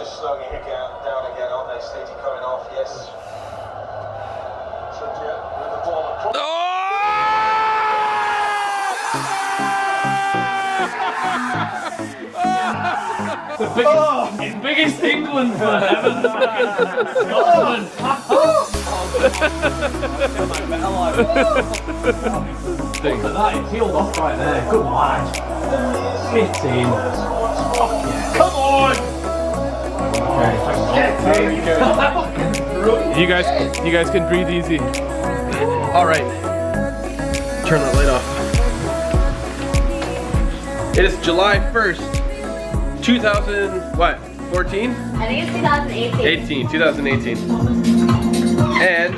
just slowing it down again, aren't they? Steady coming off, yes. So yeah, with the ball across. The biggest England fan ever. Scotland. Look at that, it peeled off right there. Good lad. 15. Fuck yeah. Come on! You guys can breathe easy. All right. Turn that light off. It is July 1st, 2014? I think it's 2018. 2018. And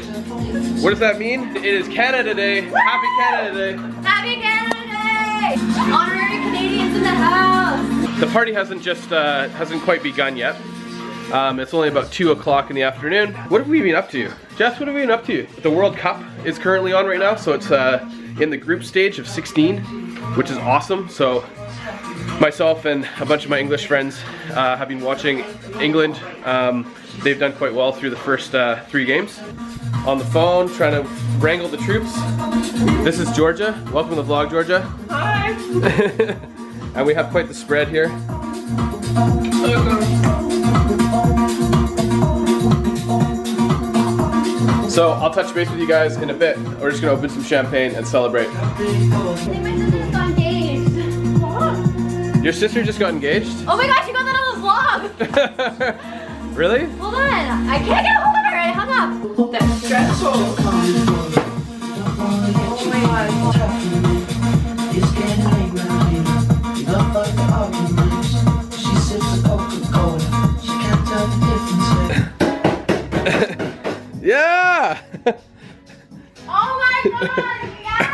what does that mean? It is Canada Day. Happy Canada Day. Happy Canada Day! Honorary Canadians in the house! The party hasn't quite begun yet. It's only about 2 o'clock in the afternoon. What have we been up to? Jess, what have we been up to? The World Cup is currently on right now, so it's in the group stage of 16, which is awesome. So myself and a bunch of my English friends have been watching England. They've done quite well through the first 3 games. On the phone, trying to wrangle the troops. This is Georgia. Welcome to the vlog, Georgia. Hi! And we have quite the spread here. So I'll touch base with you guys in a bit. We're just gonna open some champagne and celebrate. I think my sister just got engaged. What? Your sister just got engaged? Oh my gosh, you got that on the vlog! Really? Hold on, I can't get a hold of her, I hung up. That's stressful. Oh my god. Yeah! Oh my god, yes!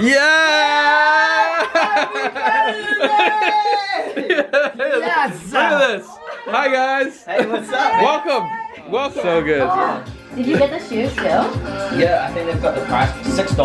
Yeah! Yes! Look at this! Hi guys! Hey, what's up? Welcome! Welcome! So good. Did you get the shoes too? Yeah, I think they've got the price for $6.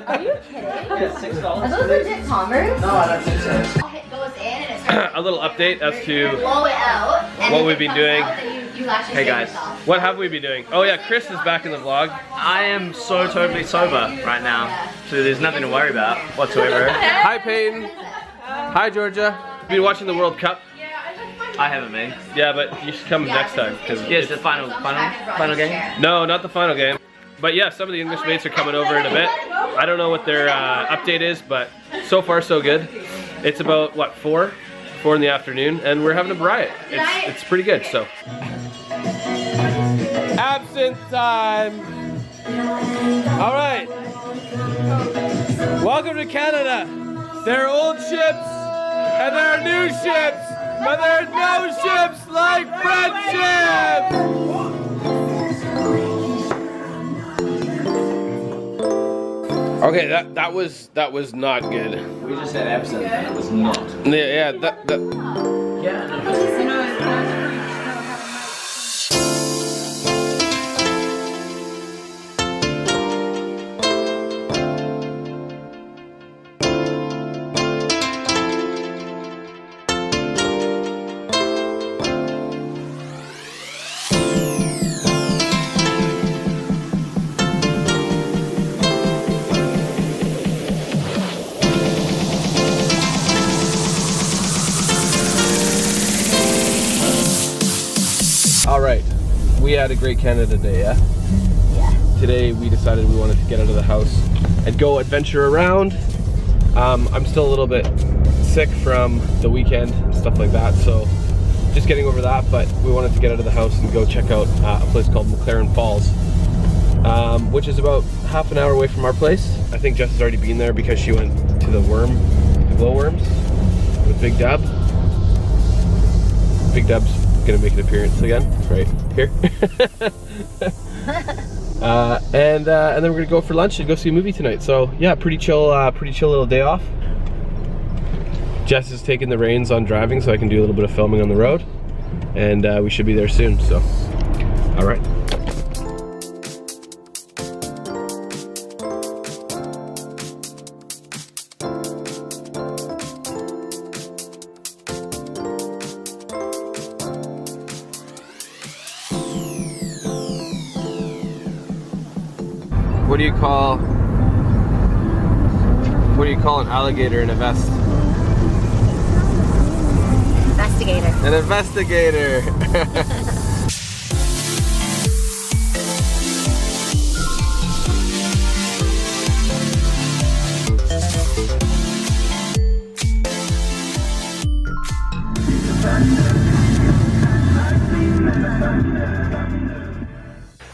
Are you kidding? Yeah, $6. Are those legit Converse? No, I don't think so. It goes in and it starts A little update as to blow it out. And what if we've it been comes doing. out, then you actually Hey, save guys. yourself. what have we been doing? Oh yeah, Chris is back in the vlog. I am so totally sober right now, so there's nothing to worry about whatsoever. Hi Peyton. Hi Georgia. Been watching the World Cup? I haven't been. Yeah, but you should come next time. Cause Yeah, it's the final game. no, not the final game. But yeah, some of the English mates are coming over in a bit. I don't know what their update is, but so far so good. It's about, what, 4 in the afternoon, and we're having a riot. It's pretty good, so. Absinthe time! All right. Welcome to Canada. There are old ships, and there are new ships, but there are no ships like friendship! Okay, that was not good. We just had absinthe and it was not. Yeah, all right. We had a great Canada Day, yeah? Yeah. Today we decided we wanted to get out of the house and go adventure around. I'm still a little bit sick from the weekend and stuff like that, so just getting over that, but we wanted to get out of the house and go check out a place called Mclaren Falls, which is about half an hour away from our place. I think Jess has already been there because she went to the glowworms with Big Dub. Big Dub's gonna make an appearance again, right here. And then we're gonna go for lunch and go see a movie tonight. So yeah, pretty chill little day off. Jess is taking the reins on driving so I can do a little bit of filming on the road, and we should be there soon, so all right. What do you call an alligator in a vest? Investigator. An investigator.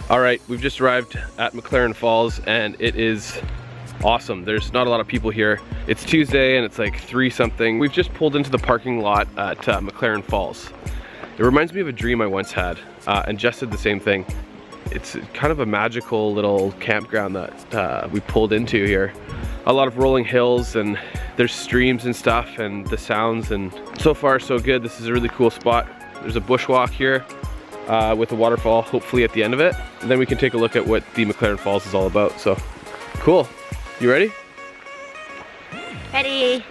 All right, we've just arrived at Mclaren Falls and it is awesome. There's not a lot of people here. It's Tuesday and it's like 3 something. We've just pulled into the parking lot at Mclaren Falls. It reminds me of a dream I once had, and Jess did the same thing. It's kind of a magical little campground that we pulled into here. A lot of rolling hills and there's streams and stuff and the sounds, and so far so good. This is a really cool spot. There's a bushwalk here with a waterfall hopefully at the end of it. And then we can take a look at what the Mclaren Falls is all about. So cool. You ready? Ready.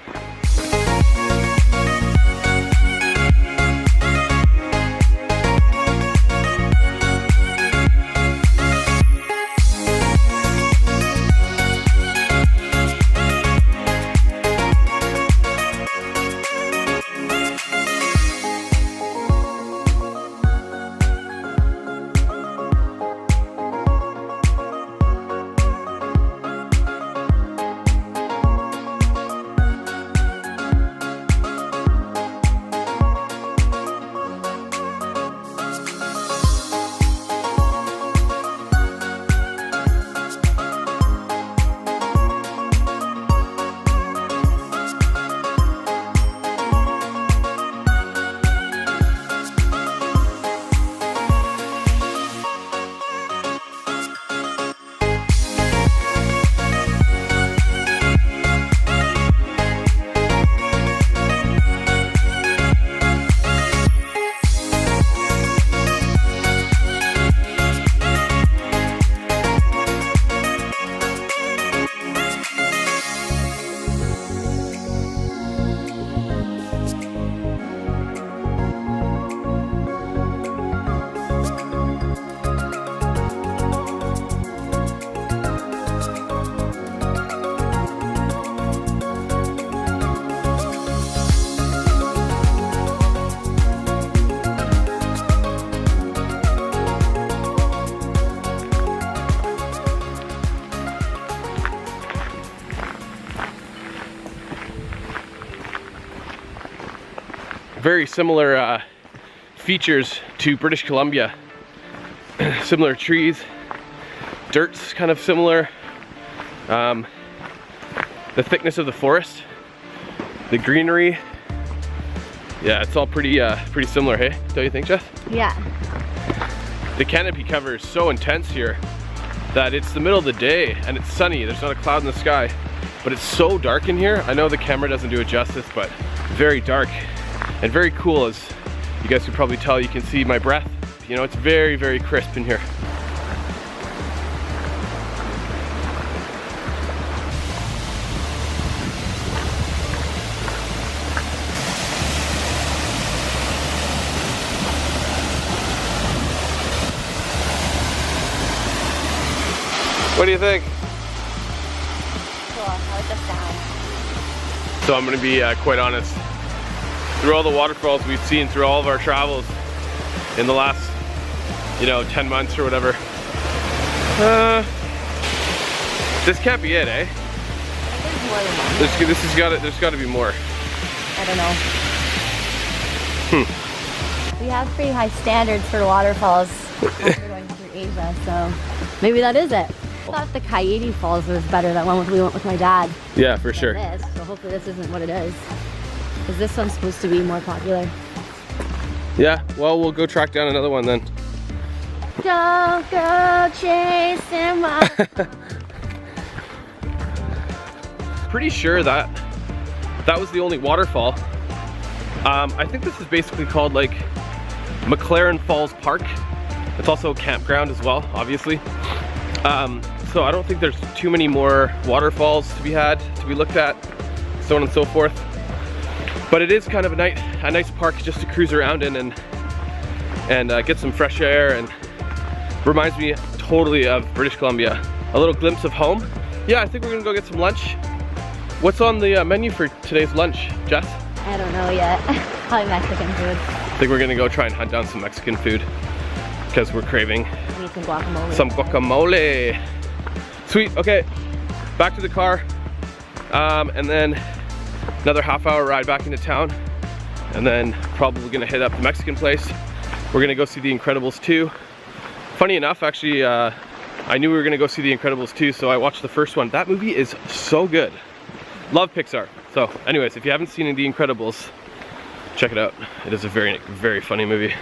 Very similar features to British Columbia. Similar trees, dirt's kind of similar. The thickness of the forest, the greenery. Yeah, it's all pretty similar, hey? Don't you think, Jess? Yeah. The canopy cover is so intense here that it's the middle of the day and it's sunny. There's not a cloud in the sky, but it's so dark in here. I know the camera doesn't do it justice, but very dark and very cool. As you guys can probably tell, you can see my breath. You know, it's very, very crisp in here. What do you think? Cool. How was the sound? So I'm gonna be quite honest. Through all the waterfalls we've seen through all of our travels in the last, 10 months or whatever, this can't be it, eh? There's more than one. There's got to be more. I don't know. We have pretty high standards for waterfalls after going through Asia, so maybe that is it. I thought the Coyote Falls was better, that one we went with my dad. Yeah, for sure. This, so hopefully this isn't what it is. Because this one's supposed to be more popular. Yeah, well, we'll go track down another one then. Don't go chasing my... Pretty sure that was the only waterfall. I think this is basically called like Mclaren Falls Park. It's also a campground as well, obviously. So I don't think there's too many more waterfalls to be looked at, so on and so forth. But it is kind of a nice park just to cruise around in and get some fresh air, and reminds me totally of British Columbia. a little glimpse of home. Yeah, I think we're gonna go get some lunch. What's on the menu for today's lunch, Jess? I don't know yet. Probably Mexican food. I think we're gonna go try and hunt down some Mexican food because we're craving I need some guacamole. some guacamole. Sweet, okay, back to the car. And then another half-hour ride back into town. And then probably gonna hit up the Mexican place. We're gonna go see The Incredibles 2. Funny enough, actually, I knew we were gonna go see The Incredibles 2, so I watched the first one. That movie is so good. Love Pixar. So anyways, if you haven't seen The Incredibles, check it out. It is a very, very funny movie.